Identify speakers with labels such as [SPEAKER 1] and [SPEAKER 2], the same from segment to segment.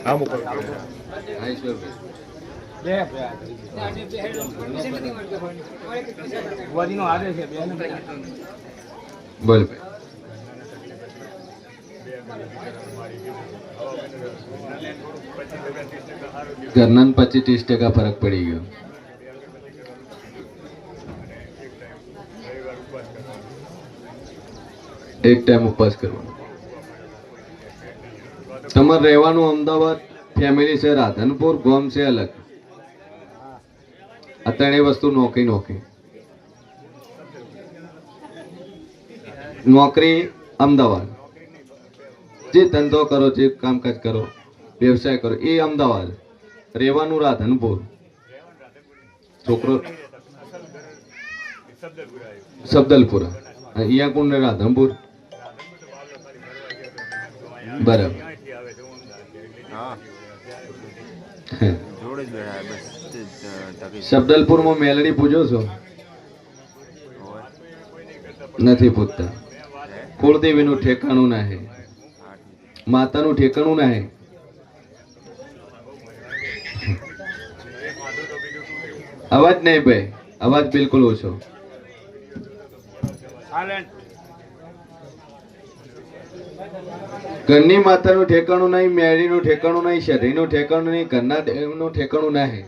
[SPEAKER 1] આમ ઉપર
[SPEAKER 2] હા ઈશ્વરભાઈ બોલ ભાઈ. ઘરના 25-30% ફરક પડી ગયો. એક ટાઈમ ઉપવાસ કરવાનો. તમારે રહેવાનું અમદાવાદ, ફેમિલી છે રાધનપુર, ગામ છે અલગ. આ ત્રણેય વસ્તુ નોકરી. નોકરી અમદાવાદ, જે ધંધો કરો, જે કામકાજ કરો, વ્યવસાય કરો એ અમદાવાદ, રહેવાનું રાધનપુર. છોકરો સબદલપુરા, અહીંયા કોણ ને રાધનપુર. બરાબર. સબદલપુરમાં મેલડી પૂજો છો? નથી પૂછતા. કુળદેવીનું ઠેકાણું ના હે, માતાનું ઠેકાણું ના હે. અવાજ નહીં ભાઈ, અવાજ બિલકુલ ઓછો. ઘરની માતાનું ઠેકાણું નહીં, મેળીનું ઠેકાણું નહીં, શરીરનું ઠેકાણું નહીં, ઘરના દેવનું ઠેકાણું ના હે.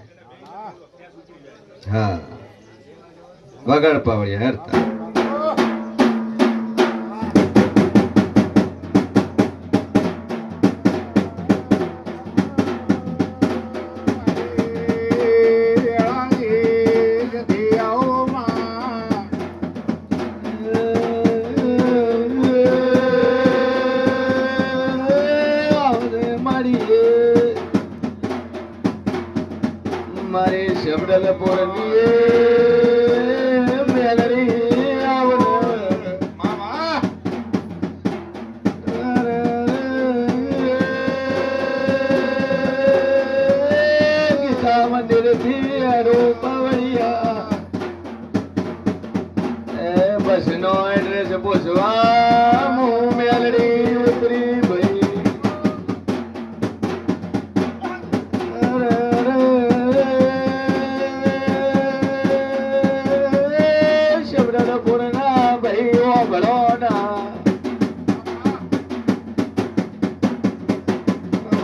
[SPEAKER 2] હા, વગાડ પાવડિયા હરતા. મારે શબ્દલપુર મેલડી ગીતા મંદિર થી રૂપવડિયા બસ નો એડ્રેસ પૂછવા હું મેલડી ઉતરી ભાઈ.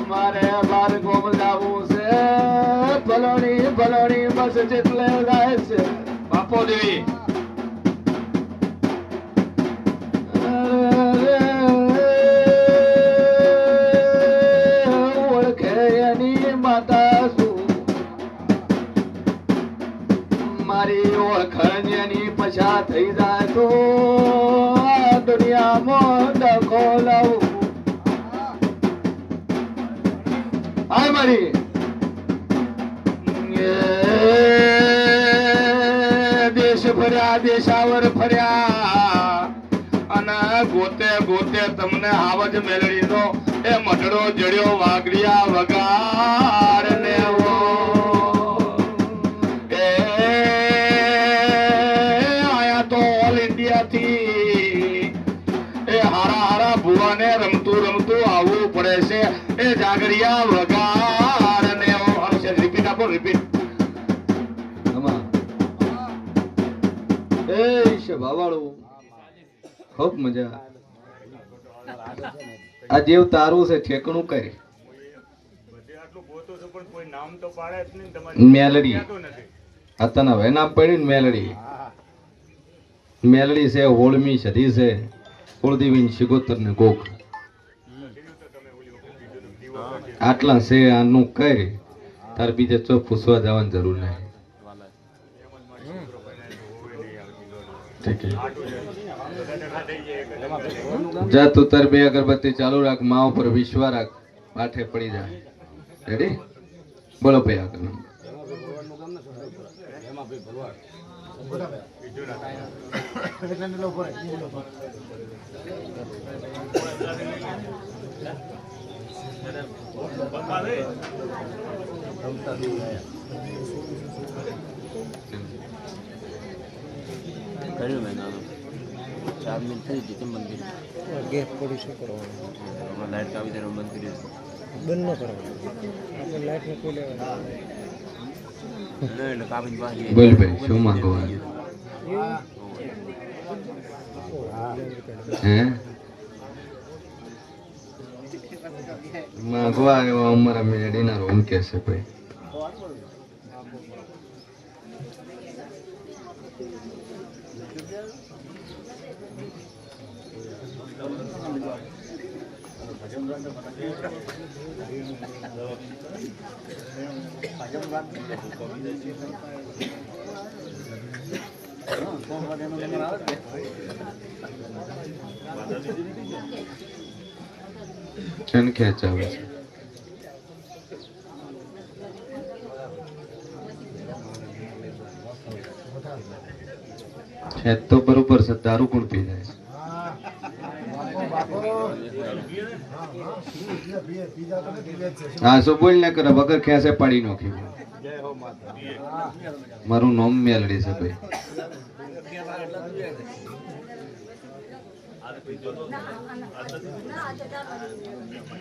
[SPEAKER 2] મારે બાર ગોમ લાવવું છે, ભલોણી બસ જેટલે જાય છે. બાપો દેવી ઓળખે એની માતા શું, મારી ઓળખણ એની પછા થઈ જાય તો દુનિયામાં ડખો લાવું. હાય મારી દેશ ફર્યા, દેશાવર ફર્યા અને ગોતે તમને આવજ મેલડી નો એ મઢડો જડ્યો વાગડિયા વગાડ ને આયા તો ઓલ ઇન્ડિયા થી એ હારા ભુવાને રમતું આવવું પડે છે. એ જાગરિયા વગાડ ને રિપીટ આપો, રિપીટ. એ શભાવાળું ખૂબ મજા. આ જેવ તારું છે ઠેકણું કરે. મેલડી હતા હવે નામ પડ્યું ને મેલડી. મેલડી છે, હોળમી સધી છે, કુળદેવી શિગોતર ને ગોખ. આટલા છે. આનું કઈ તાર બીજે ચો પૂછવા જવાની જરૂર નહીં. જા તું તાર બે અગરબત્તી ચાલુ રાખ, મા ઉપર વિશ્વા રાખ, પાઠે પડી જાય. રેડી? બોલો ભાઈ આગળ.
[SPEAKER 3] કર્યું મેં નાનું 4 મિનિટ થઈ ગઈ મંદિર ગેસ પડી શું કરવાનું લાઈટ આવી ત્યારે બંધ કરી
[SPEAKER 1] બંધ ન કરવાનું આપણે લાઈટ ને કોઈ લેવા
[SPEAKER 2] બોલ ભાઈ શું માંગવા હે માંગવા આવ્યો અમારા મેડીના રૂમ કેસે ભાઈ કેમ ખેંચાવે છે ખેંચ તો બરોબર છે દારૂ કોણ પી જાય હા શું બોલ ના કરે વગર ખેંચે પાડી નાખ્યું મારું નામ મેલડી છે ભાઈ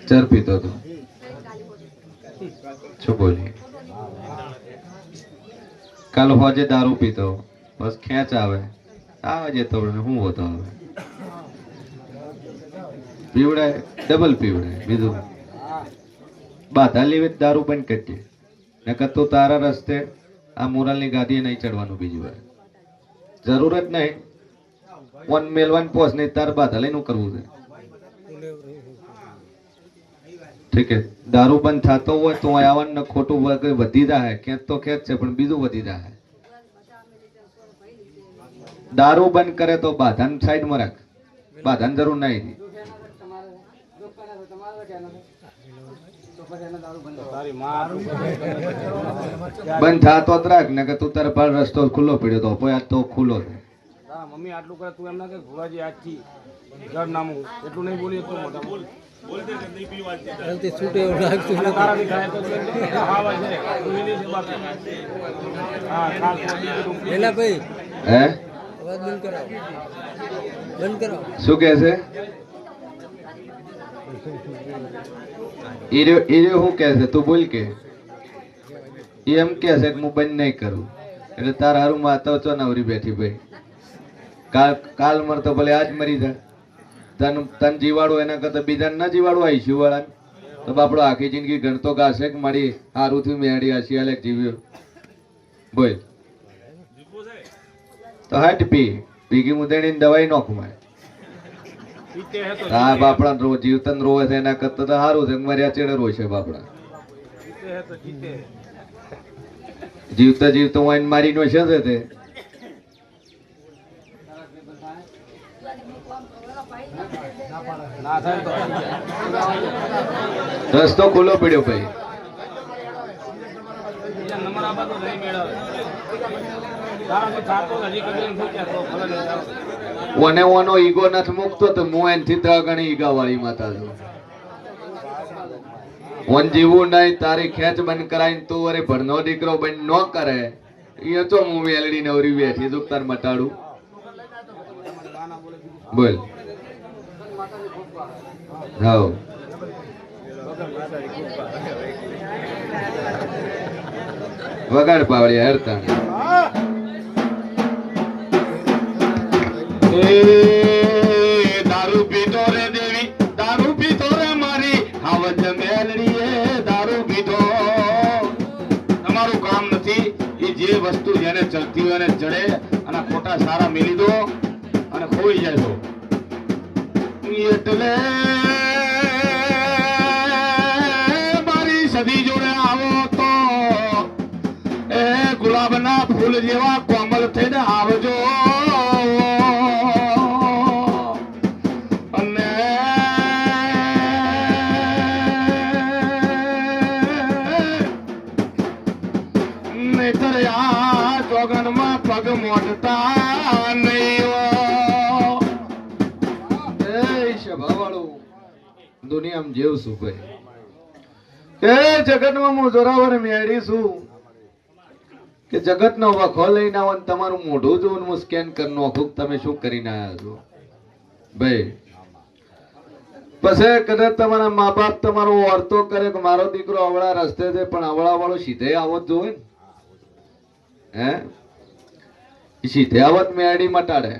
[SPEAKER 2] ચર પીતો હતો શું બોલી કાલ હોજે દારૂ પીતો બસ ખેંચ આવે જતો હું હોતો હવે પીવડાય ડબલ પીવડાય બીજું બાધા લેવી દારૂ બંધ કરી દે નકર તો તારા રસ્તે આ મોરાલની ગાદીએ નહીં ચડવાનું બીજી વાર જરૂર જ નહીં વન મેલવાન પોસ નહીં તાર બાધા લઈને કરવું છે ઠીક છે દારૂ બંધ થતો હોય તો આવવાનું ખોટું વધી જાય ખેંચ તો ખેંચ છે પણ બીજું વધી જાય દારૂ બંધ કરે તો બાધાને સાઈડમાં રાખ બાધાને જરૂર નહીં બંધ થતો જ રાખ ને કે તું તારે પર રસ્તો ખુલ્લો પડ્યો તો આજ તો ખુલ્લો છે
[SPEAKER 1] મમ્મી આટલું કરે તું એમ ના કે ભુવાજી આજથી ઘર નામું એટલું નહીં બોલી તો મોટા બોલ
[SPEAKER 2] શું કે છે હું કે છે તું બોલ કે એમ કે છે હું બંધ નહીં કરું એટલે તાર હારું માતા ચો નવરી બેઠી ભાઈ કાલ મરતો ભલે આજ મરી જાય તન જીવાડું એના કરતા બીજાને ના જીવાડું આઈશું વાળા તો બાપડો આખી જિંદગી ગણતો ગાશે કે મારી હારું થી મેળી હસી આલે જીવ્યો બોલ તો હટ પી ભીગી મુદણી દવાઈ નોખું મારે હા બાપડા રો જીવતન રોવે છે એના કરતા તો સારું છે મર્યા ચેડે રોય છે બાપડા જીવતા જીવતા વાઈન મારી નો છે તે રસ્તો ખુલ્લો પડ્યો ભાઈ ઓને ઓનો ઈગો નથી મૂકતો તો હું એનથી 3 ગણી ઈગા વાળી માતા છું ઓન જીવું નહીં તારી ખેંચ બંધ કરાઈને તું અરે ભણનો દીકરો બંધ ન કરે એ તો હું વેલડી નવરી બેઠી તું તાર મટાડું બોલ હા વગાડ પાવડી હરતા દારૂ પીતો રે દેવી દારૂ પીતો રે મારી આવજ મેલડીએ દારૂ પીતો તમારું કામ નથી એ જે વસ્તુ જેને ચલતી હોય એને ચડે અને ખોટા સારા મેલી દો અને ખોઈ જાય તો એટલે મારી સદી જોડે આવો તો એ ગુલાબના ફૂલ જેવા કોમલ થઈને આવજો અને નહીતર આ જોગનમાં પગ મોટતા નહીં દુનિયામાં જેવું શું ભાઈ એ જગતમાં હું જોરાવર મેળી છું કે જગતનો વખો લઈને આવો તમારું મોઢું જોઉં હું સ્કેન કરી નાખું તમે શું કરીને આવ્યા છો ભાઈ
[SPEAKER 3] પછી કદાચ તમારા મા બાપ તમારો વર્તો કરે કે મારો દીકરો અવળા રસ્તે છે, પણ અવળા વાળો સીધે આવત જોવે ને, હે ઈ સીધે આવત મેળી મટાડે.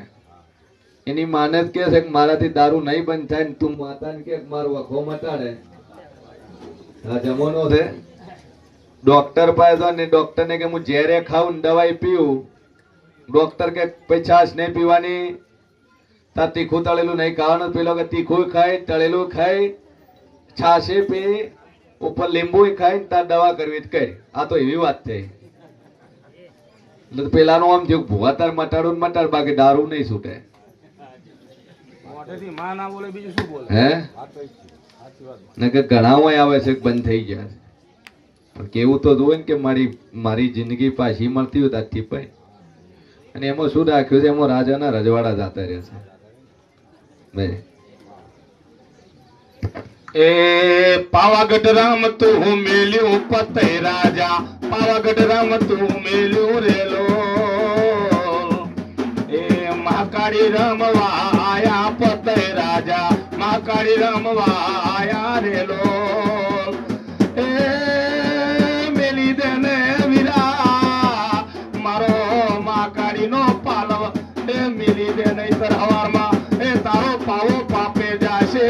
[SPEAKER 3] એની માને જ કે છે કે મારાથી દારૂ નહીં બંધ થાય ને તું માતાને કે મારો વખો મટાડે. આ જમાનો છે. ડોક્ટર પાસે તો ને ડોક્ટર ને કે હું ઝેરે ખાઉં ને દવાઈ પીવું, ડોક્ટર કે પછી છાશ નહીં પીવાની, તાર તીખું તળેલું નહીં ખાવાનું. પેલો કે તીખું ખાય, તળેલું ખાય, છાશે પી, ઉપર લીંબુ ખાય ને તાર દવા કરવી જ કરી. આ તો એવી વાત થઈ. એટલે પેલાનું આમ થયું ભૂવા તાર મટાડું ને મટાડ, બાકી દારૂ નહીં છૂટે.
[SPEAKER 1] મોઢેથી માં ના બોલે બીજું શું બોલે?
[SPEAKER 3] હે
[SPEAKER 1] વાત તો ઈ જ છે. સાચી વાત.
[SPEAKER 3] ને કે ઘણા આવે છે કે બંધ થઈ ગયા છે, પણ કેવું તો જોવે ને કે મારી જિંદગી પાછી મળતી હોય ત્યાંથી પાઈ. અને એમાં શું રાખ્યું છે? એમાં રાજાના રજવાડા જાતા રહે છે. બે
[SPEAKER 2] એ પાવાગઢ રામ તું મેલ્યું પતય રાજા, પાવાગઢ રામ તું મેલ્યું રેલો. એ મહાકાળી રમવા આયા પતય રાજા, મહાકાળી રમવા આયા રેલો. એ મેલી દેને વીરા મારો મહાકાળી નો પાલવ, એ મેલી દે નહીતર હવારમાં એ તારો પાવો પાપે જાશે.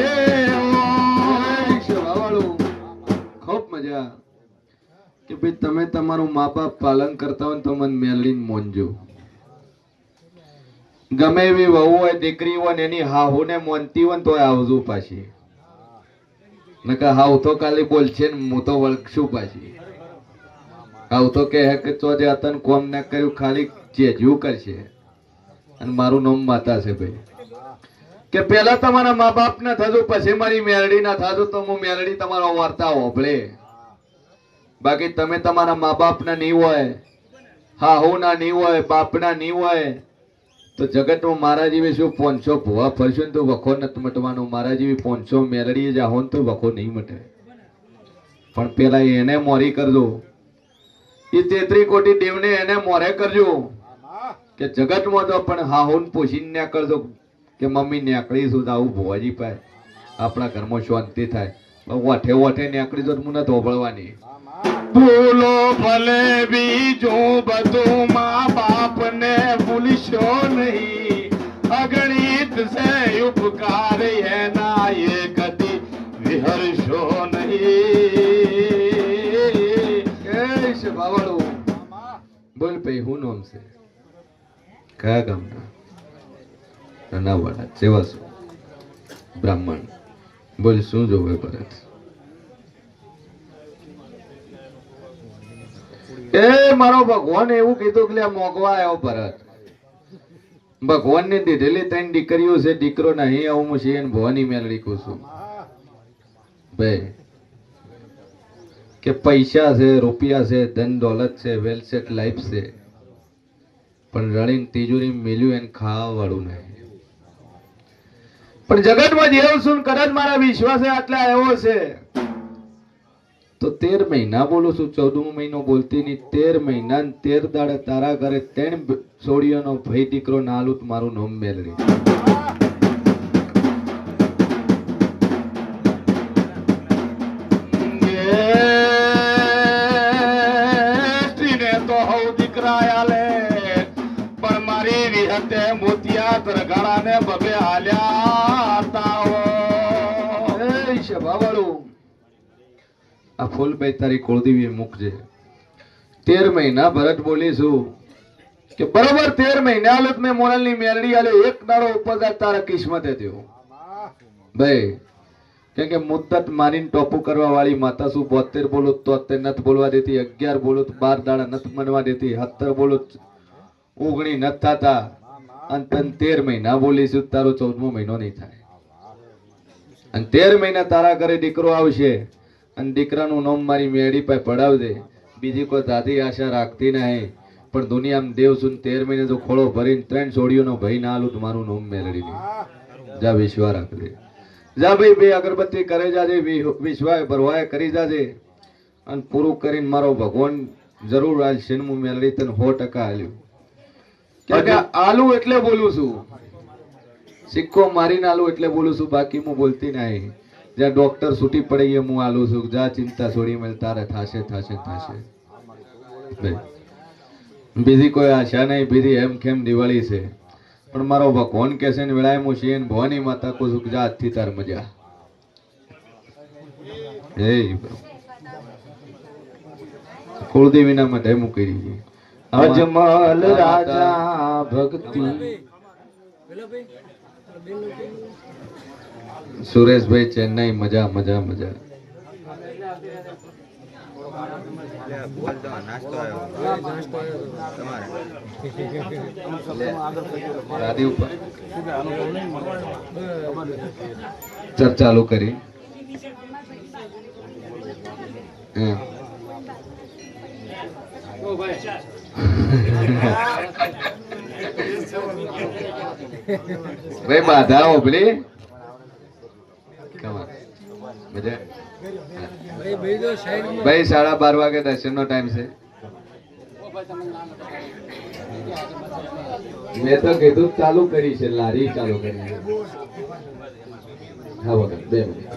[SPEAKER 3] ખૂબ મજા કે ભાઈ તમે તમારું મા બાપ પાલન કરતા હોય ને તો મને મેળવીને મોનજો. ગમે એવી વહુ હોય, દીકરી હોય ને એની હાહુને મોનતી હોય ને તો આવજો પાછી. નકર હાવ તો કાલે બોલશે ને હું તો વળગશું પાછી. હાવ તો કહે કે તો જે અતન કોમ ના કર્યું ખાલી ચેજ્યું કરશે અને મારું નામ માતા છે ભાઈ. કે પેલા તમારા મા બાપ ના થજો, પછી મારી મેરડી ના થજો તો હું મેરડી તમારો વાર્તા હોભળે. બાકી તમે તમારા મા બાપ ના નહીં હોય, હાહુ ના નહીં હોય, બાપ ના નહીં હોય તો જગતમાં મારા જેવી શું 500 ભૂવા ફરશો ને તો વખો નથી મટવાનો. મારા જેવી 500 મેરડી જાહો ને તો વખો નહીં મટે. પણ પેલા એને મોરી કરજો, એ 33 કોટી દેવને એને મોરે કરજો કે જગતમાં તો પણ હાહુ ને પોષીને ના કરજો કે મમ્મી નેકળીશું આવું ભુવાજી પાય આપણા ઘરમાં શાંતિ થાય. વાઠે વાઠે નેકળી તો મને ધોબળવાની.
[SPEAKER 2] ભૂલો ભલે બીજું બધું મા બાપ ને ભૂલશો નહીં, અગણિત છે ઉપકાર એના એ કદી વિહરશો નહીં.
[SPEAKER 3] એ છે બાવળું. બોલ ભાઈ હું નામ છે? કયા ગામના? નાનાવાડા. સેવા શું? બ્રાહ્મણ. બોલ શું જોવે ભરત? એ મારો ભગવાન એવું કીધું કે મોગવા આવ્યો ભરત. ભગવાન ને દીધેલી 3 દીકરીઓ છે, દીકરો નહીં આવું હું છે ભવાની મેળવી કહું છું ભાઈ. કે પૈસા છે, રૂપિયા છે, ધન દોલત છે, વેલ સેટ લાઈફ છે, પણ રણીને તિજોરી મેલ્યું એને ખાવા વાળું નહીં. પણ જગતમાં જેવું છું કદાચ મારા વિશ્વાસે આટલા આવ્યો છે તો 13 મહિના બોલું છું, 14મો મહિનો બોલતી નહીં. 13 મહિના 13 દાડે તારા ઘરે 3 છોડીઓનો ભાઈ દીકરો નાલું મારું નામ મેળવી.
[SPEAKER 2] સ્ત્રીને તો હવ દીકરા આલે, પણ મારી વિહતે મોતિયા તરગાળાને બબે હાલ્યા તાવો.
[SPEAKER 3] એ શભાવાળું આ ફૂલભાઈ તારી કુળદેવી મૂકજે. 13 મહિના ભરત બોલીશું કે બરોબર 13 મહિના હાલત મેં મોરલની મેરડી આલે એક દાડો ઉપર તારા કિસ્મતે થયો ભાઈ. કેમ કે મુદ્દત મારીને ટોપુ કરવા વાળી માતા શું 72 બોલો તો 73 નથી બોલવા દેતી, 11 બોલો તો 12 દાડા નથી મનવા દેતી, 17 બોલો 19 નથી થતા, અને તને 13 મહિના બોલીશું તારો 14મો મહિનો નહીં થાય. અને 13 મહિના તારા ઘરે દીકરો આવશે અને દીકરાનું નામ મારી મેળી પાસે પડાવજે. બીજી કોઈ દાદી આશા રાખતી નહીં, પણ દુનિયામાં દેવ સુન 13 મહિને જો ખોળો ભરીને 3 છોડીઓનો ભાઈ ના આલું તો મારું નામ મેળવી નહીં. જા વિશ્વા રાખજે. જા ભાઈ 2 અગરબત્તી કરે જાજે, વિશ્વાય ભરવાય કરી જાજે, અને પૂરું કરીને મારો ભગવાન જરૂર આજ શેનમું મેળવી તને 100% આલ્યું. કે આલુ એટલે બોલું છું, સિક્કો મારીને આલુ એટલે બોલું છું, બાકી હું બોલતી નહીં. જ્યાં ડોક્ટર છૂટી પડી ગઈ હું આલું છું જા ચિંતા છોડી મેલ તારે થાશે થાશે થાશે બે. બીજી કોઈ આશા નહીં બીજી એમ કેમ દિવાળી છે પણ મારો ભગવાન કે છે ને વેળાએ હું શિયન ભવાની માતા કો સુખ જા આજથી તાર મજા હે કુળદેવીના માટે મૂકી દીધી
[SPEAKER 1] અજમલ રાજા ભક્તિ
[SPEAKER 3] સુરેશભાઈ ચેન્નાઈ મજા મજા મજા ગાદી ઉપર ચર્ચા ચાલુ કરી હમ. ભાઈ બાધા ઓબલી મજા ભાઈ 12:30 વાગે દર્શન નો ટાઈમ છે મેં તો કીધું ચાલુ કરી છે લારી ચાલુ કરી હા વગર 2 મિનિટ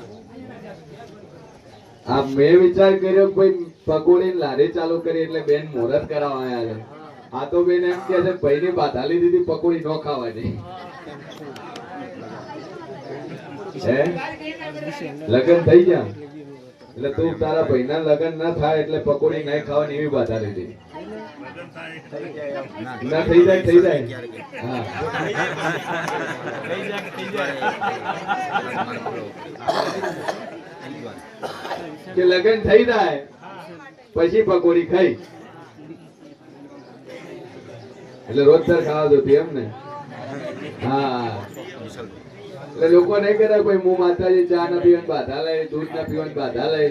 [SPEAKER 3] આ મેં વિચાર કર્યો કોઈ પકોડી લારી ચાલુ કરી એટલે બેન મુહૂર્ત કરાવવા આવ્યા છે આ તો બેન એમ કે છે ભાઈની બાધા લીધી હતી પકોડી ન ખાવાની હે લગન થઈ ગયા એટલે તું તારા ભાઈના લગન ના થાય એટલે પકોડી નહીં ખાવાની એવી બાધા લીધી ના થઈ જાય હા કે લગન થઈ જાય પછી પકોડી ખાઈ એટલે રોજ તાર ખાવા જોતી એમ ને હા એટલે લોકો નહીં કહેતા કોઈ હું માતાજી ચા ના પીવાની બાધા લે દૂધ ના પીવાની બાધા લે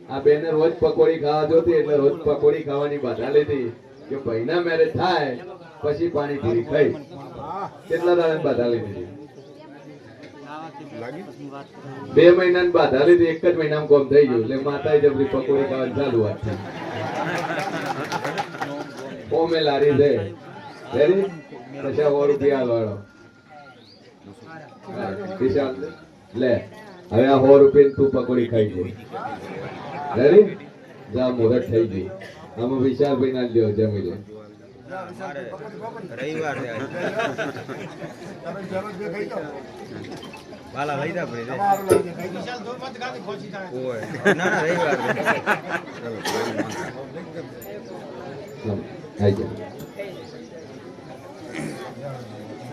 [SPEAKER 3] આ બેને રોજ પકોડી ખાવા જોતી એટલે રોજ પકોડી ખાવાની બાધા લીધી કે ભાઈના મેરેજ થાય પછી પાણીપુરી ખાઈ કેટલા દાડા બાધા લીધી 2 મહિનાની બાધા લીધી 1 જ મહિનામાં કોમ થઈ ગયું એટલે માતાએ જબરી પકોડી ખાવાની ચાલુ વાત છે ઓમે લારી દે રેડી પછી 100 રૂપિયા વાળો વિશાલ લે હવે આ 100 રૂપિયા તું પકોડી ખાઈ ગઈ રેડી જા મુહૂર્ત થઈ ગઈ આમાં વિશાલભાઈ ના લ્યો જમી લે
[SPEAKER 4] રવિવાર છે વાલા લઈ જા ભાઈ ના ના રવિવાર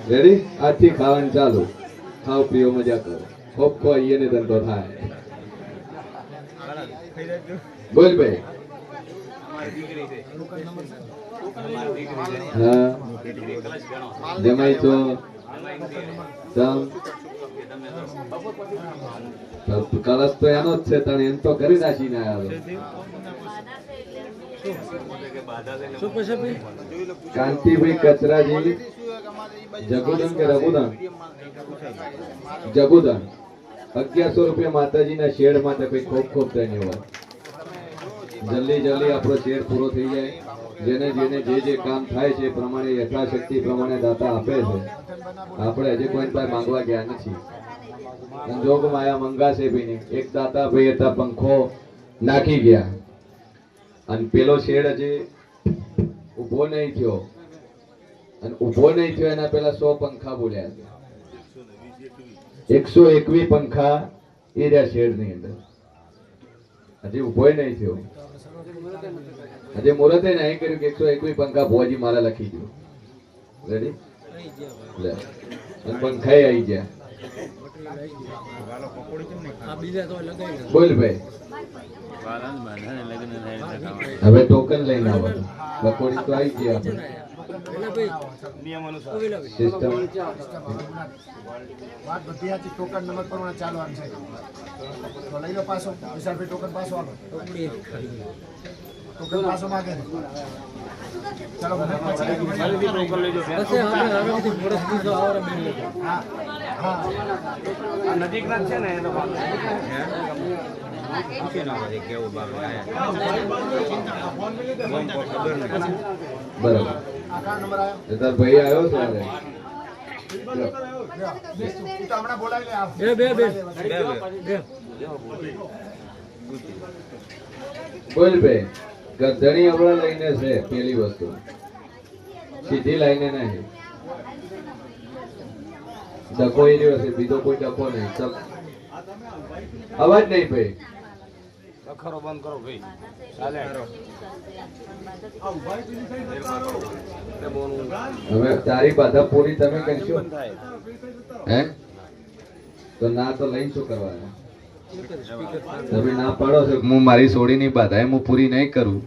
[SPEAKER 3] રેડી આજથી ખાવાનું ચાલુ ખાઓ પીઓ મજા કરો ખોપ ખો અહીંયા ધંધો થાય બોલ ભાઈ હા જમાઈ તો કલશ તો એનો જ છે તને એમ તો કરી નાખીને આવ્યો કાંતિભાઈ કચરાજી જગુદન કે રઘુદન જગુદન 1100 રૂપિયા માતાજીના શેડ માટે ભાઈ ખૂબ ખૂબ ધન્યવાદ જલ્દી આપણો શેડ પૂરો થઈ જાય જેને જે કામ થાય છે એ પ્રમાણે યથાશક્તિ પ્રમાણે દાતા આપે છે આપણે હજી કોઈ પાસે માંગવા ગયા નથી સંજોગ માયા મંગાશે ભી નહીં એક દાતા ભાઈ હતા પંખો નાખી ગયા અને પેલો શેડ હજી ઉભો નહીં થયો અને ઉભો નહીં થયો એના પેલા 100 પંખા બોલ્યા છે 121 પંખા એ રહ્યા શેડ ની અંદર હજી ઉભો નહીં થયો હજી મુહૂર્તે નહીં કર્યું કે 121 પંખા ભોજી મારા લખી દો રેડી લે અને પંખા આવી ગયા બોલ ભાઈ હવે ટોકન લઈને આવવાનું પકોડી તો આવી ગયા સિસ્ટમ
[SPEAKER 5] વાત બધી હતી ટોકન નંબર પ્રમાણે ચાલવાનું છે તો લઈ લો પાછો વિશાલભાઈ ટોકન પાછો આલો ટોકન પાછો માંગે છે ચાલો મને પછી હા હા
[SPEAKER 1] નજીક ના છે ને એ લોકો
[SPEAKER 4] કેવું બાબા
[SPEAKER 3] બરાબર
[SPEAKER 5] આખા નંબર આવ્યો
[SPEAKER 3] તાર ભાઈ આવ્યો છે અરે
[SPEAKER 5] ઈ તો હમણાં બોલાવી લે આપ
[SPEAKER 4] બે
[SPEAKER 3] બોલ ભાઈ ગધણી હમણાં લઈને છે પેલી વસ્તુ સીધી લાઈને નહીં ડકો એ રહ્યો છે બીજો કોઈ ડકો નહીં અવાજ નહીં ભાઈ
[SPEAKER 1] અખરો બંધ કરો ભાઈ ચાલે
[SPEAKER 3] હવે તારી બાધા પૂરી તમે કરશો હે તો ના તો લઈને શું કરવાનું તમે ના પાડો છો કે હું મારી સોડીની બાધા હું પૂરી નહીં કરું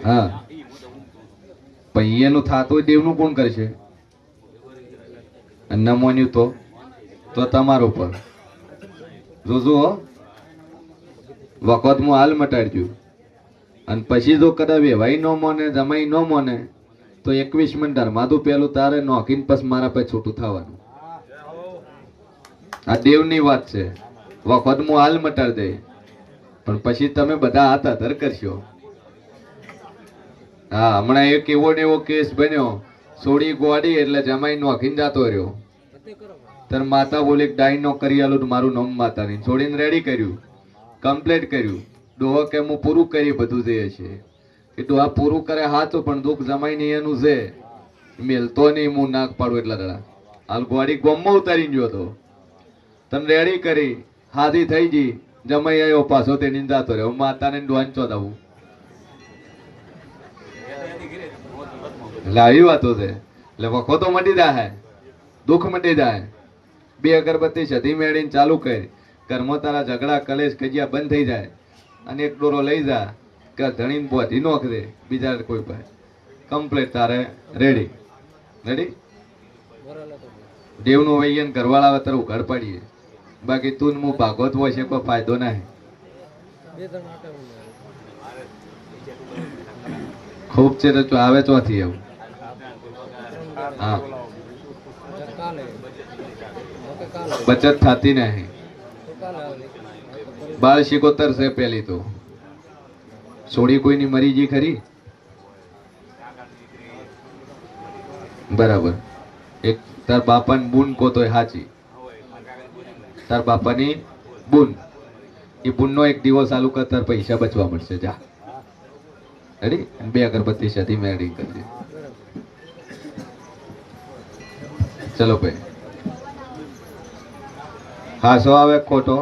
[SPEAKER 3] હા પણ એનું થાતું દેવનું કોણ કરશે અને ન માન્યું તો તમારું પર જોજો હો વખત હું હાલ મટાડજો અને પછી જો કદાચ વેવાઈ ન મોને જમાઈ ન મોને તો 21 મિનિટ ધર્માદું પેલું તારે નોખીને પછી મારા પાસે છૂટું થવાનું આ દેવની વાત છે વખત હું હાલ મટાડ દે પણ પછી તમે બધા હાથ આધર કરશો હા હમણાં એક એવો ને એવો કેસ બન્યો સોડી ગોડી એટલે જમાઈ નોખીને જાતો રહ્યો તાર માતા બોલે ડાઈ નો કરી આલું મારું નામ માતાની છોડીને રેડી કર્યું કમ્પ્લીટ કર્યું ડોહો કે હું પૂરું કરી બધું જે છે કે ડોહા પૂરું કરે હાચું પણ દુઃખ જમાઈ નહીં એનું છે મેલતો નહીં હું નાક પાડું એટલા દડા હાલ ગોડી ગોમમાં ઉતારીને ગયો તો તને રેડી કરી હાથી થઈ ગઈ જમાઈ આવ્યો પાછો તેની જાતો રહ્યો માતાને ડોહાને ચોદાવું એટલે આવી વાતો છે એટલે વખો તો મટી જાય દુઃખ મટી જાય બે અગરબત્તી સધી મેળીને ચાલુ કરી ઘરમાં તારા ઝઘડા કલેશ કજિયા બંધ થઈ જાય અને એક ડોરો લઈ જા કે ધણીને બોધી નોખ દે બીજા કોઈ પાસે કમ્પ્લીટ તારે રેડી રેડી દેવનું વૈયન ઘરવાળા આવે તારે ઉઘાડ પાડીએ બાકી તું હું ભાગવત હોય છે કોઈ ફાયદો નહીં ખૂબ છે તો આવે ચોથી એવું હા બચત થતી નહીં બાળ શિકોતર છે પેલી તો છોડી કોઈની મરી જી ખરી બરાબર એક તાર બાપાની બૂન કો તો હાચી તાર બાપાની બૂન એ બૂનનો એક દિવસ ચાલુ કર તાર પૈસા બચવા મળશે જા રેડી બે અગરબત્તી સાથે મેળી કરજે ચલો ભાઈ હાસો આવે ખોટો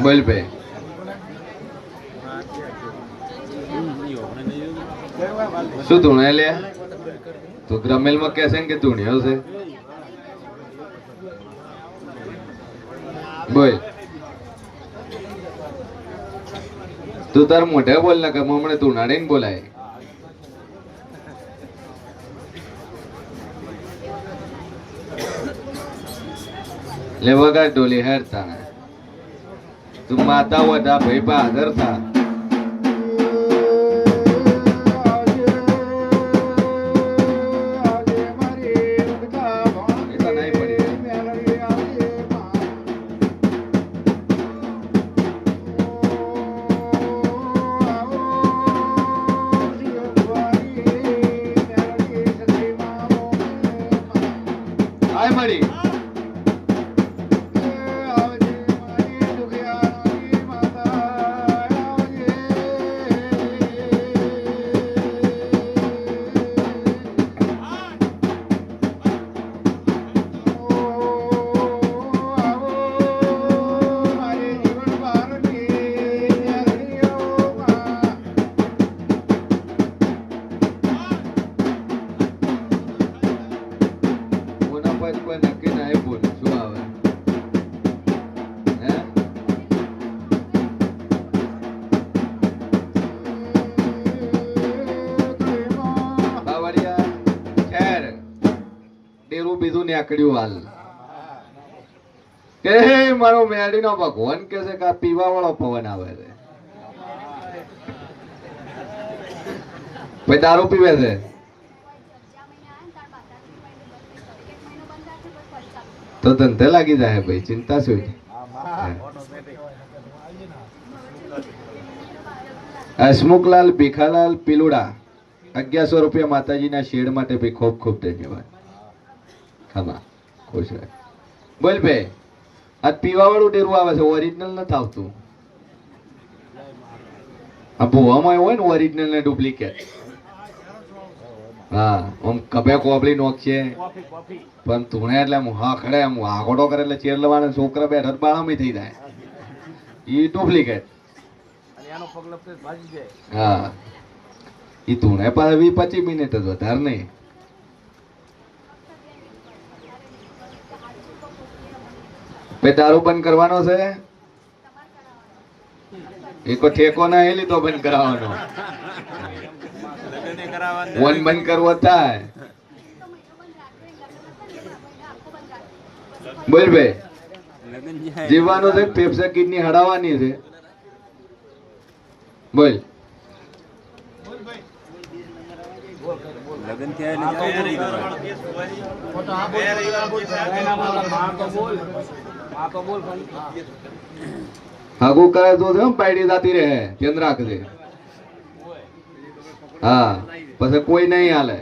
[SPEAKER 3] બોલ ભાઈ શું ધૂણે લે તો ગ્રમેલ માં કહેશે કે ધૂણ્યો છે બોલ તું તાર મોઢે બોલ ને કે હમણાં ધૂણાડીને બોલાય લે વગર ડોલી હેરતા તું માતા વડા ભાઈ બહાદર થા મળી બીજું નીકળ્યું હાલ કે મારો મેડી નો ભગવાન કે છે કે પીવા વાળો પવન આવે છે ભાઈ દારૂ પીવે છે તો ધંધે લાગી જાય ભાઈ, ચિંતા શું છે? હસમુખલાલ ભીખાલાલ પીલુડા 1100 રૂપિયા માતાજીના શેડ માટે ભાઈ ખૂબ ખૂબ ધન્યવાદ. ખમા ખુશ રહે. બોલ ભાઈ, આ પીવા વાળું ડેરું આવે છે, ઓરિજિનલ નથી આવતું. આ ભૂવામાં હોય ને ઓરિજિનલ ને ડુપ્લિકેટ. હા, આમ કભે કોબલી નોક છે પણ તુણે એટલે આમ હા ખડે આમ આગોટો કરે એટલે ચેર લવાના છોકરા બેઠા બાળામી થઈ જાય. ઈ ડુપ્લિકેટ. હા, ઈ તુણે પાછા 20-25 મિનિટ જ, વધારે નહીં. ભાઈ દારૂ બંધ કરવાનો છે, એ કોઈ ઠેકો ના એ લીધો બંધ કરાવવાનો. વન બંધ કરવો થાય. બોલ ભાઈ, જીવવાનું છે, ફેફસા કિડની હડાવવાની છે. બોલ
[SPEAKER 4] લગન થયા એટલે તૈયારી કરવાની.
[SPEAKER 5] ફોટો આ બોલ, આ બોલ.
[SPEAKER 3] હાગુ કરે તો છે, પાયડી જાતી રહે, ધ્યાન રાખજે. હા, પછી કોઈ નહીં હાલે.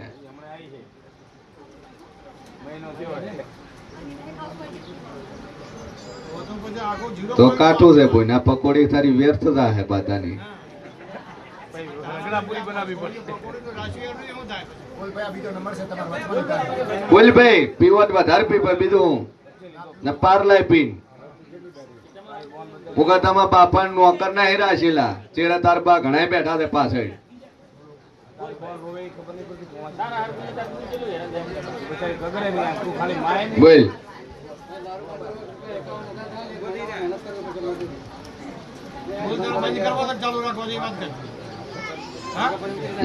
[SPEAKER 3] તો કાઠું છે કોઈ ના, પકોડી તારી વ્યર્થ થાય બધાની.
[SPEAKER 5] બોલ ભાઈ, આ બીજો નંબર છે તમારો વચમાં.
[SPEAKER 3] બોલ ભાઈ, પીવો તો વધારે પીવો, બીજું ને પાર્લાય પીન ઉગાતામાં બાપા નોકર ના હેરા છેલા ચેડા તાર બા ઘણા બેઠા છે પાછળ. બોલ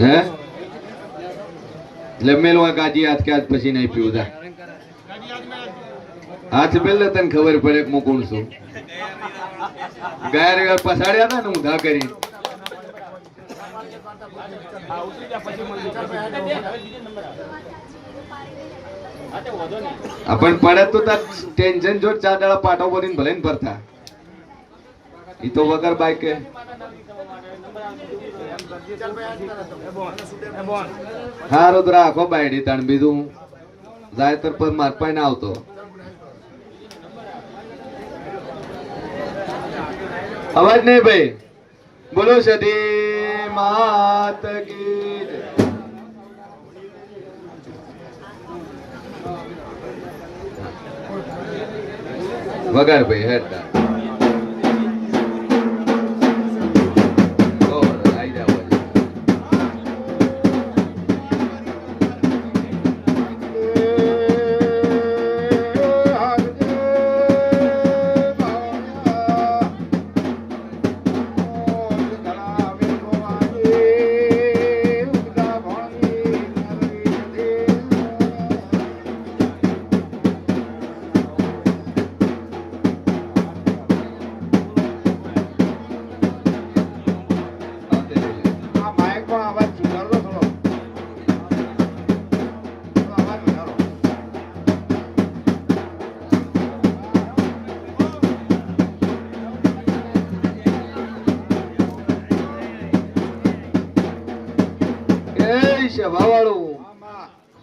[SPEAKER 3] હે એટલે મેલવા ગાજી હાથ કે આજ પછી નહીં પીવું તા. હાથ પેલે તને ખબર પડે કે હું કોણ છું. ગયા રેગા પસાડ્યા હતા ને હું ધા કરી. આપણ પડે તો તાર ટેન્શન જો 4 દાડા પાટો બોલીને ભલે ને ભરતા. ઈ તો વગર બાઈક કે હારું રાખો બાયડી તાણ, બીજું જાય તર પર માર પાઈ ના આવતો. અવાજ નહીં ભાઈ. બોલો સતી માત કી જય. વગાડ ભાઈ હેડ તાર.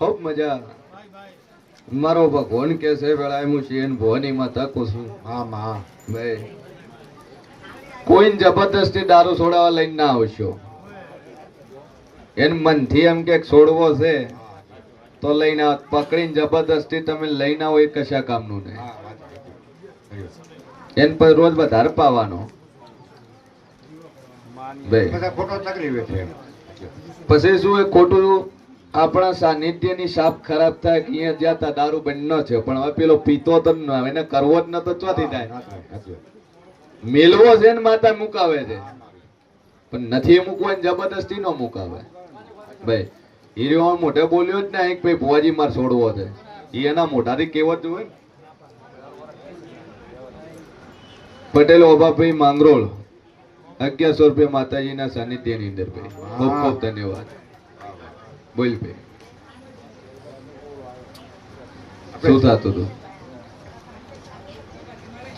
[SPEAKER 3] ખૂબ મજા. મારો ભગવાન કે છે વેળાએ હું શિયન ભવાની માં તકું છું. હા માં ભાઈ, કોઈ જબરદસ્તી દારૂ છોડાવવા લઈને ના આવશો. એન મનથી એમ કે છોડવો છે તો લઈને આવ. પકડીને જબરદસ્તી તમે લઈને આવો એ કશા કામનું નહીં. એન પર રોજ વધારે પાવાનો પછી શું એ ખોટું આપણા સાનિધ્યની સાપ ખરાબ થાય કે અહીંયા જ્યાં તા દારૂ બંધ ન છે પણ હવે પેલો પીતો તો એને કરવો જ ન તો ચોથી થાય. મેલવો છે ને માતા મુકાવે છે પણ નથી મૂકવા જબરદસ્તી નો મુકાવે. ભાઈ હીરો મોઢે બોલ્યો જ ને ભાઈ ભુવાજી માર છોડવો છે, એ એના મોઢાથી કેવો જ હોય. પટેલ ઓબાભાઈ માંગરોળ 1100 રૂપિયા માતાજીના સાનિધ્યની અંદર ભાઈ ખૂબ ખૂબ ધન્યવાદ. બોલ ભાઈ શું થતું હતું?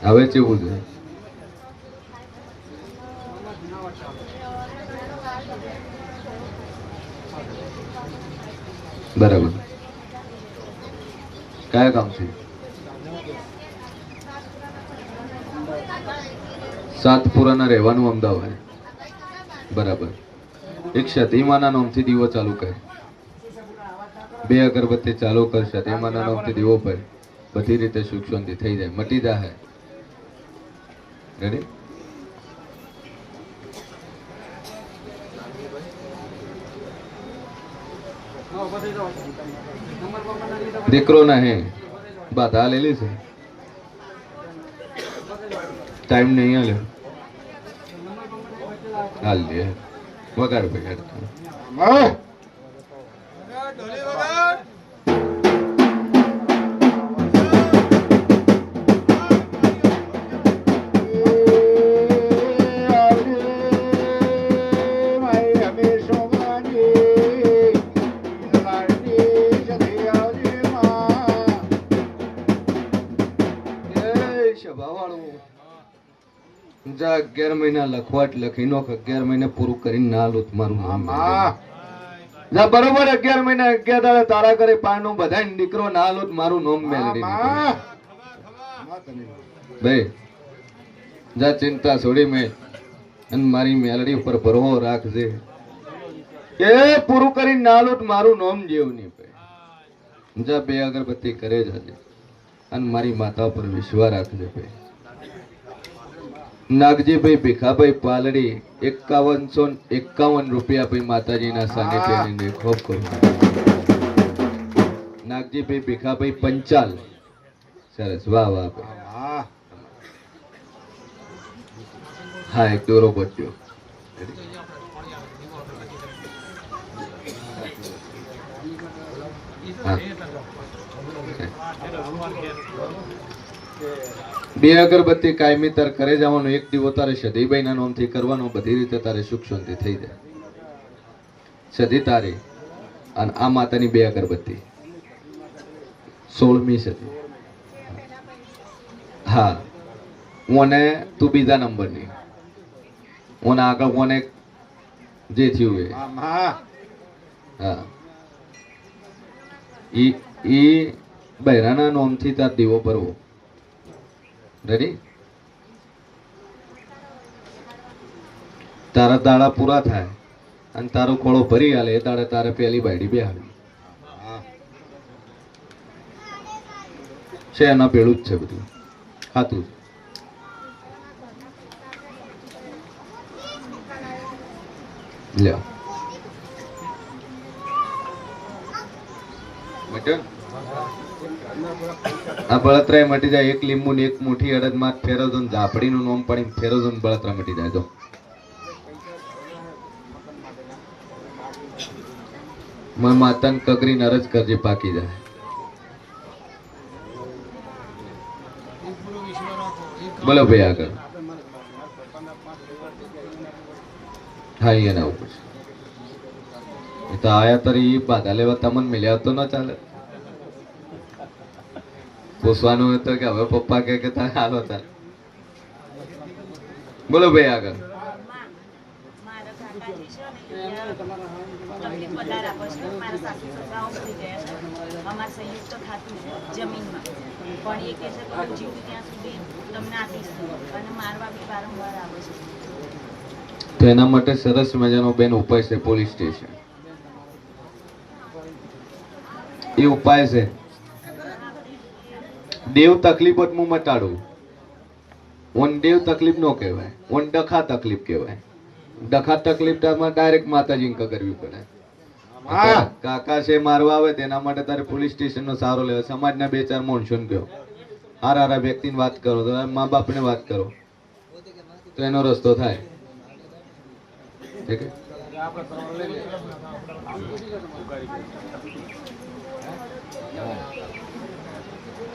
[SPEAKER 3] હવે કેવું છે? બરાબર. કયા કામ છે? સાતપુરાના રહેવાનું અમદાવાદ. બરાબર. એક સતીમાના નામથી દીવો ચાલુ કર. 2 અગરબત્તી ચાલુ કર. સતીમાના નામથી દીવો પર બધી રીતે સુખ શાંતિ થઈ જાય, મટી જાય. રેડી? દીકરો ના હે બાધા લેલી છે, ટાઈમ નહીં હાલે. હાલ લે વગાડ ભાઈ.
[SPEAKER 2] હા
[SPEAKER 3] જા 11 મહિના લખવાટ લખી નો 11 મહિને પૂરું કરીને ના લો મારું નામ. જા બરોબર 11 મહિના 11 દાડા તારા કરે પાનું બધાય દીકરો ના લો મારું નામ મેલડી. ભાઈ જા ચિંતા છોડી મેં અને મારી મેલડી ઉપર ભરોસો રાખજે. એ પૂરું કરીને ના લો મારું નામ જેવું નહીં. ભાઈ જા 2 અગરબત્તી કરે જાજે અને મારી માતા પર વિશ્વાસ રાખજે. ભાઈ નાગજીભાઈ ભીખાભાઈ પાલડી 5151 રૂપિયા ભાઈ માતાજીના સાનિધ્યની ખૂબ ખૂબ. નાગજીભાઈ ભીખાભાઈ પંચાલ. સરસ, વાહ વાહ ભાઈ. હા એક દોરો બચ્યો. હા 2 અગરબત્તી કાયમી તાર કરે જવાનું. 1 દીવો તારે સદીભાઈ ના નામથી કરવાનો. બધી રીતે તારે સુખ શાંતિ થઈ જાય. સદી તારી અને આ માતાની 2 અગરબત્તી 16મી સદી. હા ઓને તું બીજા નંબરની ઓને આગળ ઓને જે થયું એ. હા ઈ બહેરાના નામથી તાર દીવો ભરવો. રેડી? તારા દાડા પૂરા થાય અને તારો ખોળો ભરી હાલે એ દાડે તારે પેલી બાયડી બેહાડી છે. એના પેલું જ છે બધું ખાતું. લ્યો આ બળતરા મટી જાય. 1 લીંબુ ને 1 મુઠ્ઠી અડદ માં ફેરવજો ને ઝાપડીનું નામ પડી ફેરવજો ને બળતરા મટી જાય. જો માતાને કગરી નરજ કરજે પાકી જાય. બોલો ભાઈ આગળ. હા એના ઉપર એ તો આયા તરી બાધા લેવા તમને મળ્યા તો ના ચાલે. પૂછવાનું હતું કે હવે પપ્પા કે તારે હાલો તાર. બોલો ભાઈ આગળ. તો એના માટે સરસ મજાનો બેન ઉપાય છે. પોલીસ સ્ટેશન એ ઉપાય છે. દેવ તકલીફ જ હું મટાડું. ઓન દેવ તકલીફ નો કહેવાય, ઓન ડખા તકલીફ કહેવાય. ડખા તકલીફ ડાયરેક્ટ માતાજીને કરવી પડે. કાકા છે મારવા આવે તેના માટે તારે પોલીસ સ્ટેશન નો સારો લેવા. સમાજના 2-4 માણસો ને કહો, હારા વ્યક્તિની વાત કરો, તો મા બાપ ને વાત કરો તો એનો રસ્તો થાય. ઠીક છે?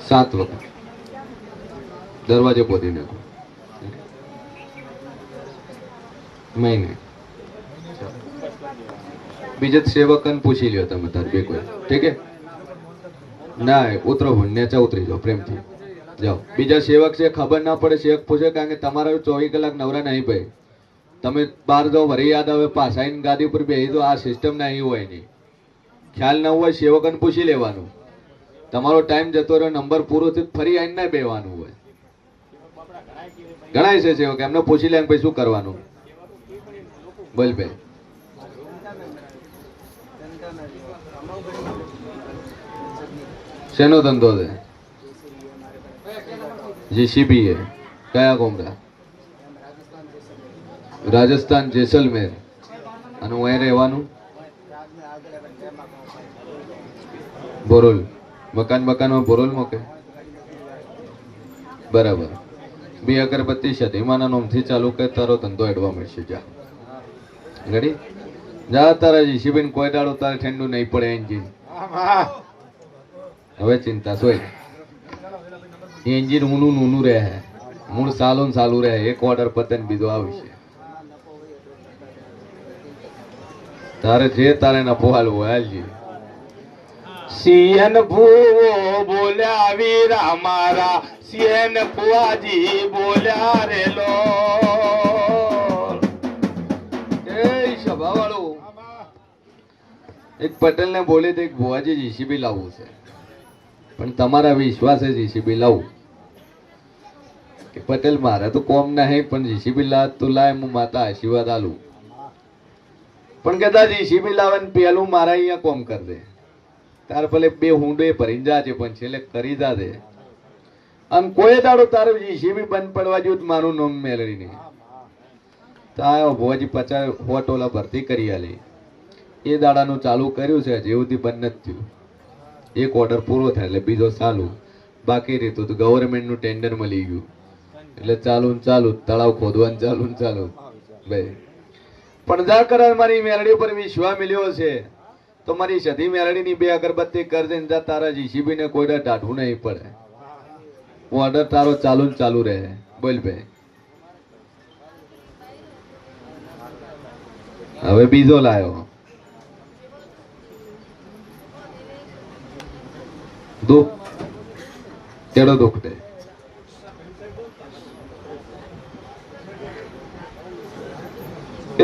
[SPEAKER 3] 7 વખત દરવાજે પોતી નાખો મહિને. બીજે સેવકને પૂછી લ્યો તમે તાર બે કોઈ. ઠીક છે? ના ઉતરો નેચા ઉતરી જાઓ પ્રેમથી. જાઓ. બીજા સેવક છે, ખબર ના પડે, સેવક પૂછે, કારણ કે તમારા 24 કલાક નવરા નહીં ભાઈ. તમે બહાર જાઓ, વરી યાદ આવે, પાછા આવીને ગાદી ઉપર બેસી તો આ સિસ્ટમ નહીં હોય નહીં. ખ્યાલ ના હોય સેવકને પૂછી લેવાનું. તમારો ટાઈમ જતો રહ્યો, નંબર પૂરો થયો, ફરી આવીને ના બેવાનું હોય. ઘણા છે સેવક, એમને પૂછી લે ભાઈ શું કરવાનું. બોલ ભાઈ. શેનો ધંધો છે? જીસીબી है. કયા કોમરા? રાજસ્થાન જેસલમેર. અને હું અહીં રહેવાનું બોરોલ. મકાનમાં બોરોલ મૂકે બરાબર. બી અગરબત્તી સધીમાના નામથી ચાલુ કર, તારો ધંધો એડવા મળશે. જા ગડી જા. તારા જીસીબી કોઈ દાડો તારે ઠંડુ નહીં પડે એન્જિન. હવે ચિંતા સોય. એન્જિન ઊનું રહે, મૂળ સાલું રહે. એક ઓર્ડર પતન બીજો આવશે. તારે જે તારે નફો હાલવો હાલજી. સિયન ભૂવો બોલ્યા વીરા મારા, સિયન ફુવાજી બોલ્યા રે લો. એ સભા વાળો એક પટેલ ને બોલે તો એક ભુવાજી જીસીબી લાવવું છે, પણ તમારા વિશ્વાસે જીસીબી લાવું. કે પટેલ મારે તો કોમ નહીં, પણ જીસીબી લાવ તો લાય, હું માતા આશીર્વાદ આલું. પણ કહેતા જીસીબી લાવે ને પેલું મારા અહીંયા કોમ કરી દે. તાર ભલે 2 હુંડે ભરીને જાજે, પણ છેલ્લે કરી જાજે. આમ કોઈ દાડો તારું જીસીબી બંધ પડવા જેવું મારું નામ મેળવી નહીં. તો આવ્યો ભુવાજી 50 ટોલા ભરતી કરી આલી. એ દાડાનું ચાલુ કર્યું છે, જેવું બંધ નથી થયું. એક ઓર્ડર પૂરો થાય એટલે બીજો ચાલુ. બાકી રીતું તો ગવર્મેન્ટનું ટેન્ડર મળી ગયું એટલે ચાલુ તળાવ ખોદવાનું ચાલુ ભાઈ. પણ જા કરાર મારી મેલડી ઉપર વિશ્વાસ મળ્યો છે તો મારી સધી મેલડીની 2 અગરબત્તી કરજે. જા તારા જીસીબી ને કોઈ ટાઢવું નહીં પડે. ઓર્ડર તારો ચાલુ રહે. બોલ ભાઈ. હવે બીજો લાયો. દુઃખ કેડો દુઃખ દે.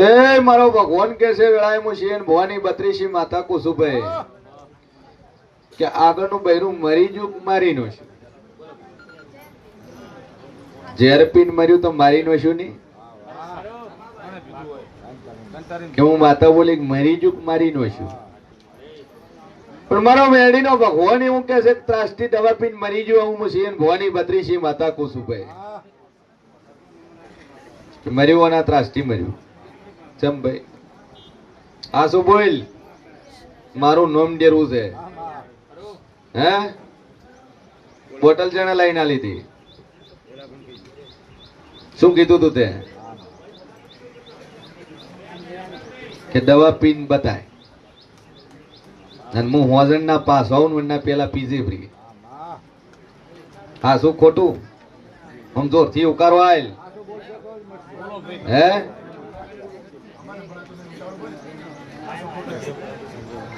[SPEAKER 3] એ મારો ભગવાન કે છે વેળાએ મુશીન ભવાની 32 માતા કુસુભાઈ કે આગળનું બૈરું મરી જુ મારી નો છું. ઝેર પીન મર્યું તો મારી નો છું નહીં કે હું માતા બોલી મરી જુ મારી નો છું. પણ મારો મેડી નો ભગવાન એવું કે છે ત્રાસથી દવા પીને મરી ગયો હું મુશીન ભવાની 32 માતા કુસુભાઈ કે મર્યું ના ત્રાસથી મર્યું. ચમ ભાઈ આ શું બોલ? મારું નામ ડેરું છે. હે બોટલ જણે લઈને આલી હતી. શું કીધું તું તે? કે દવા પીને બતાય અને હું હોજન ના પાસ હોઉં ને પેલા પીજી ફ્રી. હા શું ખોટું? આમ જોરથી ઉકારો આયેલ. હે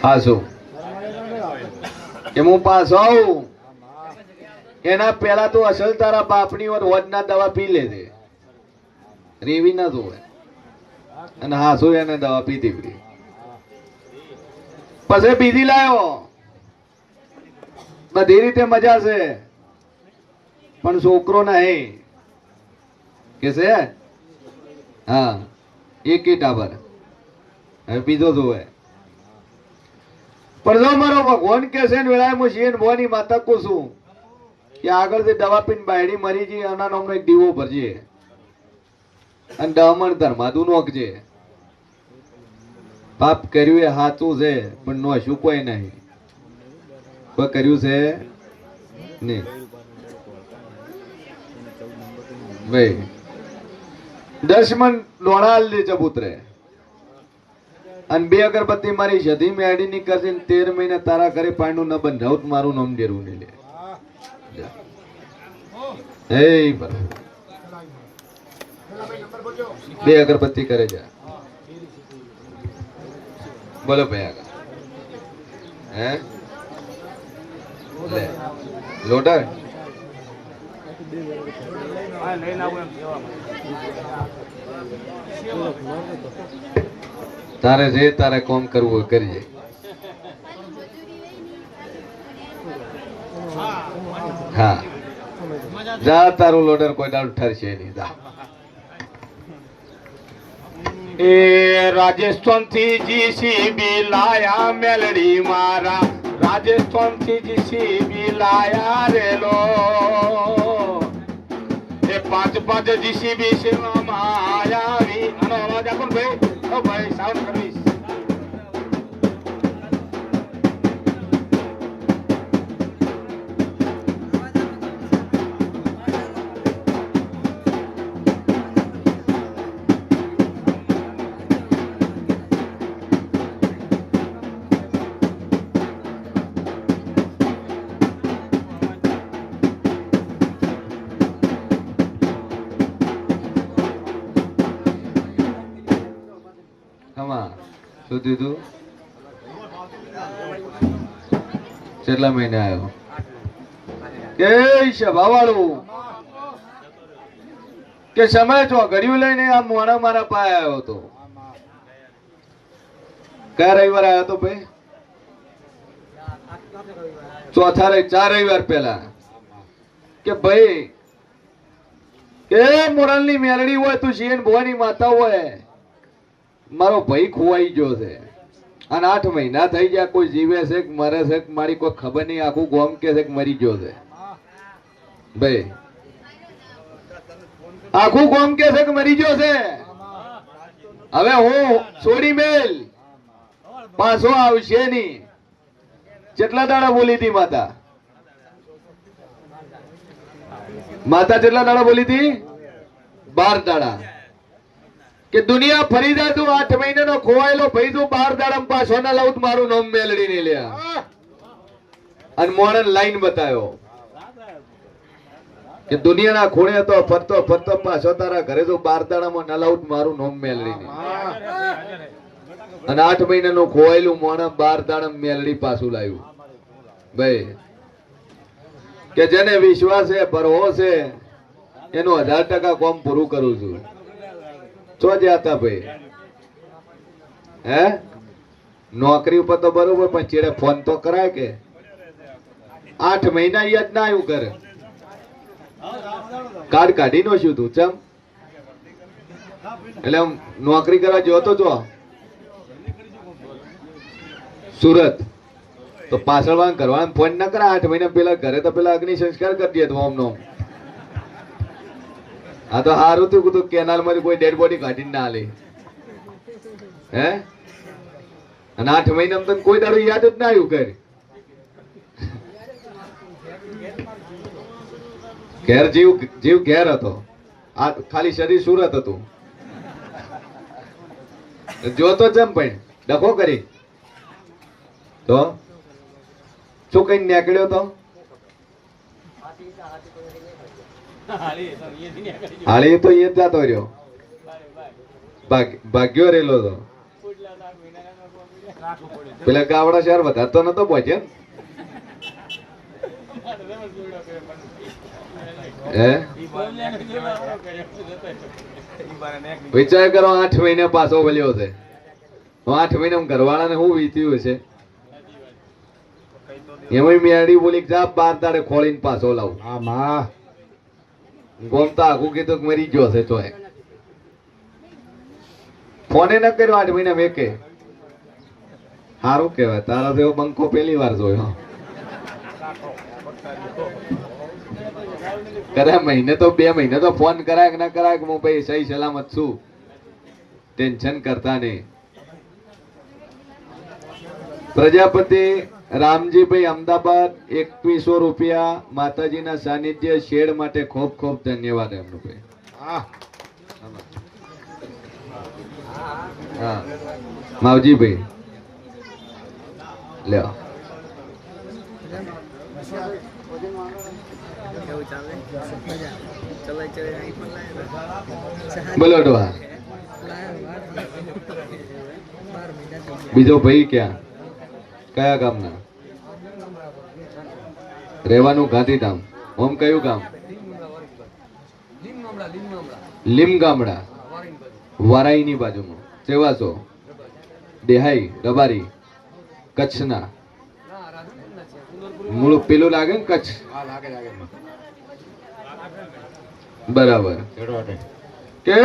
[SPEAKER 3] હા શું કે હું પાસ હોઉં એના પેલા તો અસલ તારા બાપની ઓર હોજના દવા પી લેજે. રેવી ના જોવે. અને હા શું એને દવા પીધી ફ્રી. પછી બીજી લાયો. બધી રીતે મજા છે પણ છોકરો નહીં કે છે. હા એક ટાબર. હવે બીજો જોવે. પણ જો મારો ભગવાન કે છે ને વેળાએ હું શિયન ભવાની માતા કો છું કે આગળથી દવા પીને બાયડી મરી જઈ આના નામનો એક દીવો ભરજે અને દમણ ધર્માદુ નોખજે. પાપ કર્યું એ સાચું છે પણ નો શું કોઈ નહીં. કોઈ કર્યું છે નહીં ભાઈ. 10 મણ લોણા લે ચબૂતરે અને 2 અગરબત્તી મારી સધી મેડી ની કરશે 13 મહિના તારા ઘરે પાણું ન બંધાવ મારું નામ ડેરું નહીં લે. એ બરાબર 2 અગરબત્તી કરે જા. બોલો ભાઈ આગળ. હે લે લોટર
[SPEAKER 1] હા લઈને આવું એમ કહેવામાં.
[SPEAKER 3] તારે જે તારે કોમ કરવું હોય કરજે. હા જા તારું લોડર કોઈ દાડું ઠરશે નહીં જા.
[SPEAKER 2] એ રાજસ્થાન થી જીસીબી લાયા મેલડી મારા, રાજસ્થાન થી જીસીબી લાયા રેલો. એ 5 જીસીબી સેવામાં આવી. આનો અવાજ આપો ને ભાઈ. ઓ ભાઈ સાઉન્ડ કરવી.
[SPEAKER 3] આમાં શું દીધું? કેટલા મહિને આવ્યો? કે સભાવાળું કે સમય છો ઘડિયું લઈને આ મોણા મારા પાસે આવ્યો હતો. કયા રવિવાર આવ્યો હતો ભાઈ? ચોથા 4 રવિવાર પહેલા. કે ભાઈ કે મોરલની મેલડી હોય તું શિયન ભવાની માતા હોય, મારો ભાઈ ખોવાઈ ગયો છે અને 8 મહિના થઈ ગયા. કોઈ જીવે છે કે મરે છે કે મારી કોઈ ખબર નહીં. આખું ગોમ કે છે કે મરી ગયો છે ભાઈ. આખું ગોમ કે છે કે મરી ગયો છે. હવે હું છોડી મેલ પાછો આવશે નહીં. કેટલા દાડા બોલી હતી માતા? માતા કેટલા દાડા બોલી હતી? 12 દાડા. કે દુનિયા ફરી જાય તું 8 મહિનાનો ખોવાયેલો ભાઈ તું 12 દાડા પાછો ના લાવું મારું નામ મેલડી ને લ્યા. અને મોણન લાઈન બતાવ્યો કે દુનિયાના ખૂણે તો ફરતો ફરતો પાછો તારા ઘરે તો 12 દાડામાં ના લાવું મારું નામ મેલડી ને. અને 8 મહિનાનું ખોવાયેલું મોણા 12 દાડા મેલડી પાછું લાવ્યું ભાઈ. કે જેને વિશ્વાસ છે ભરવો છે એનું 1000% કામ પૂરું કરું છું. ચો જતા ભાઈ હે નોકરી ઉપર તો બરોબર પણ ચેડે ફોન તો કરાય કે 8 મહિના યાદ ના આવ્યું કરે. કાર્ડ કાઢી નો શું તું ચમ? એટલે આમ નોકરી કરવા જોતો છો સુરત તો પાછળ વાંગ કરવા ફોન ના કરાય. 8 મહિના પેલા ઘરે તો પેલા અગ્નિ સંસ્કાર કરી દે ઓમ નો. આ તો હારું થયું તું કેનાલ માંથી કોઈ ડેડ બોડી કાઢીને ના લે હે. અને 8 મહિના તને કોઈ દાડો યાદ જ ના આવ્યું ઘર. ઘેર જીવ ઘેર હતો. આ ખાલી શરીર સુરત હતું. જોતો જેમ પણ ડખો કરી તો શું કઈ નીકળ્યો તો? હાલી તો એ જતો રહ્યો. ભાગ્યો રેલો તો. પેલા ગાવડા શહેર વધારતો નતો પહોંચ્યો હે. વિચાર કરો 8 મહિને પાછો વળ્યો છે. 8 મહિના ઘરવાળાને શું વીત્યું હશે? એમાં મેળી બોલી જા 12 દાડે ખોળીને પાછો લાવું.
[SPEAKER 5] આમાં
[SPEAKER 3] ગોમતા આખું કીધું મરી ગયો છે. તો ફોને ન કર્યો 8 મહિના મેકે. સારું કેવાય. તારા તો એવો બંકો પહેલી વાર જોયો. કદાચ મહિને તો 2 મહિને તો ફોન કરાય કે ના કરાય કે હું ભાઈ સહી સલામત છું. ટેન્શન કરતા નહીં. પ્રજાપતિ રામજીભાઈ અમદાવાદ 2100 રૂપિયા માતાજીના સાનિધ્ય શેડ માટે ખૂબ ખૂબ ધન્યવાદ એમનું ભાઈ. હા માવજીભાઈ લ્યો. બોલો ડોહા. બીજો ભાઈ ક્યાં? કયા ગામના? રહેવાનું ગાંધીધામ. ઓમ કયું ગામ? લીમ ગામડા વારાઈની બાજુમાં સેવા છો દેહાઈ રબારી કચ્છના મૂળ પેલું લાગે ને કચ્છ
[SPEAKER 1] હા લાગે લાગે
[SPEAKER 3] બરાબર કે